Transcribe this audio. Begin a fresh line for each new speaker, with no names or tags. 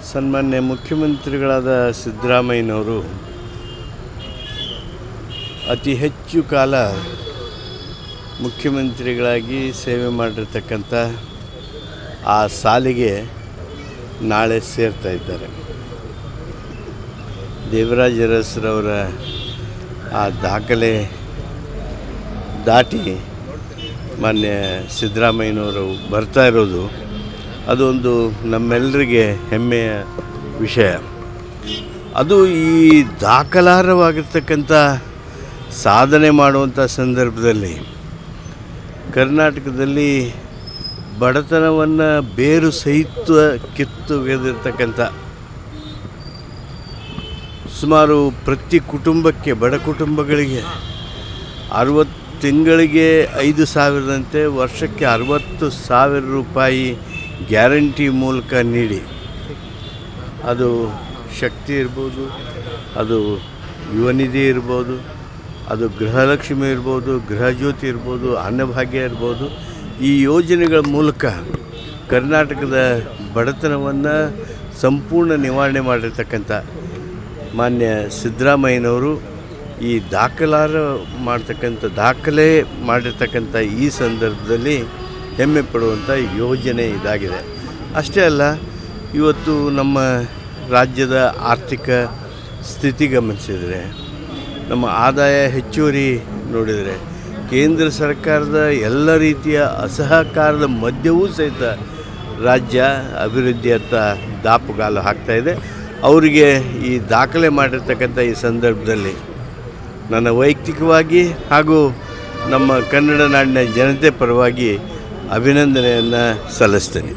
ಸನ್ಮಾನ್ಯ ಮುಖ್ಯಮಂತ್ರಿಗಳಾದ ಸಿದ್ದರಾಮಯ್ಯನವರು ಅತಿ ಹೆಚ್ಚು ಕಾಲ ಮುಖ್ಯಮಂತ್ರಿಗಳಾಗಿ ಸೇವೆ ಮಾಡಿರ್ತಕ್ಕಂಥ ಆ ಸಾಲಿಗೆ ನಾಳೆ ಸೇರ್ತಾ ಇದ್ದಾರೆ. ದೇವರಾಜ ಅರಸರವರ ಆ ದಾಖಲೆ ದಾಟಿ ಮಾನ್ಯ ಸಿದ್ದರಾಮಯ್ಯನವರು ಬರ್ತಾ ಇರೋದು ಅದೊಂದು ನಮ್ಮೆಲ್ಲರಿಗೆ ಹೆಮ್ಮೆಯ ವಿಷಯ. ಅದು ಈ ದಾಖಲಾರ್ಹವಾಗಿರ್ತಕ್ಕಂಥ ಸಾಧನೆ ಮಾಡುವಂಥ ಸಂದರ್ಭದಲ್ಲಿ ಕರ್ನಾಟಕದಲ್ಲಿ ಬಡತನವನ್ನು ಬೇರು ಸಹಿತ ಕಿತ್ತೊಗೆದಿರ್ತಕ್ಕಂಥ ಸುಮಾರು ಪ್ರತಿ ಕುಟುಂಬಕ್ಕೆ ಬಡ ಕುಟುಂಬಗಳಿಗೆ 60 ತಿಂಗಳಿಗೆ 5,000ದಂತೆ ವರ್ಷಕ್ಕೆ 60,000 ರೂಪಾಯಿ ಗ್ಯಾರಂಟಿ ಮೂಲಕ ನೀಡಿ, ಅದು ಶಕ್ತಿ ಇರ್ಬೋದು, ಅದು ಯುವನಿಧಿ ಇರ್ಬೋದು, ಅದು ಗೃಹಲಕ್ಷ್ಮಿ ಇರ್ಬೋದು, ಗೃಹಜ್ಯೋತಿ ಇರ್ಬೋದು, ಅನ್ನಭಾಗ್ಯ ಇರ್ಬೋದು, ಈ ಯೋಜನೆಗಳ ಮೂಲಕ ಕರ್ನಾಟಕದ ಬಡತನವನ್ನು ಸಂಪೂರ್ಣ ನಿವಾರಣೆ ಮಾಡಿರ್ತಕ್ಕಂಥ ಮಾನ್ಯ ಸಿದ್ದರಾಮಯ್ಯನವರು ಈ ದಾಖಲೆ ಮಾಡಿರ್ತಕ್ಕಂಥ ಈ ಸಂದರ್ಭದಲ್ಲಿ ಹೆಮ್ಮೆ ಪಡುವಂಥ ಯೋಜನೆ ಇದಾಗಿದೆ. ಅಷ್ಟೇ ಅಲ್ಲ, ಇವತ್ತು ನಮ್ಮ ರಾಜ್ಯದ ಆರ್ಥಿಕ ಸ್ಥಿತಿ ಗಮನಿಸಿದರೆ, ನಮ್ಮ ಆದಾಯ ಹೆಚ್ಚುವರಿ ನೋಡಿದರೆ, ಕೇಂದ್ರ ಸರ್ಕಾರದ ಎಲ್ಲ ರೀತಿಯ ಅಸಹಕಾರದ ಮಧ್ಯವೂ ಸಹಿತ ರಾಜ್ಯ ಅಭಿವೃದ್ಧಿಯತ್ತ ದಾಪುಗಾಲು ಹಾಕ್ತಾಯಿದೆ. ಅವರಿಗೆ ಈ ದಾಖಲೆ ಮಾಡಿರ್ತಕ್ಕಂಥ ಈ ಸಂದರ್ಭದಲ್ಲಿ ನನ್ನ ವೈಯಕ್ತಿಕವಾಗಿ ಹಾಗೂ ನಮ್ಮ ಕನ್ನಡ ನಾಡಿನ ಜನತೆ ಪರವಾಗಿ ಅಭಿನಂದನೆಯನ್ನು ಸಲ್ಲಿಸ್ತೇನೆ.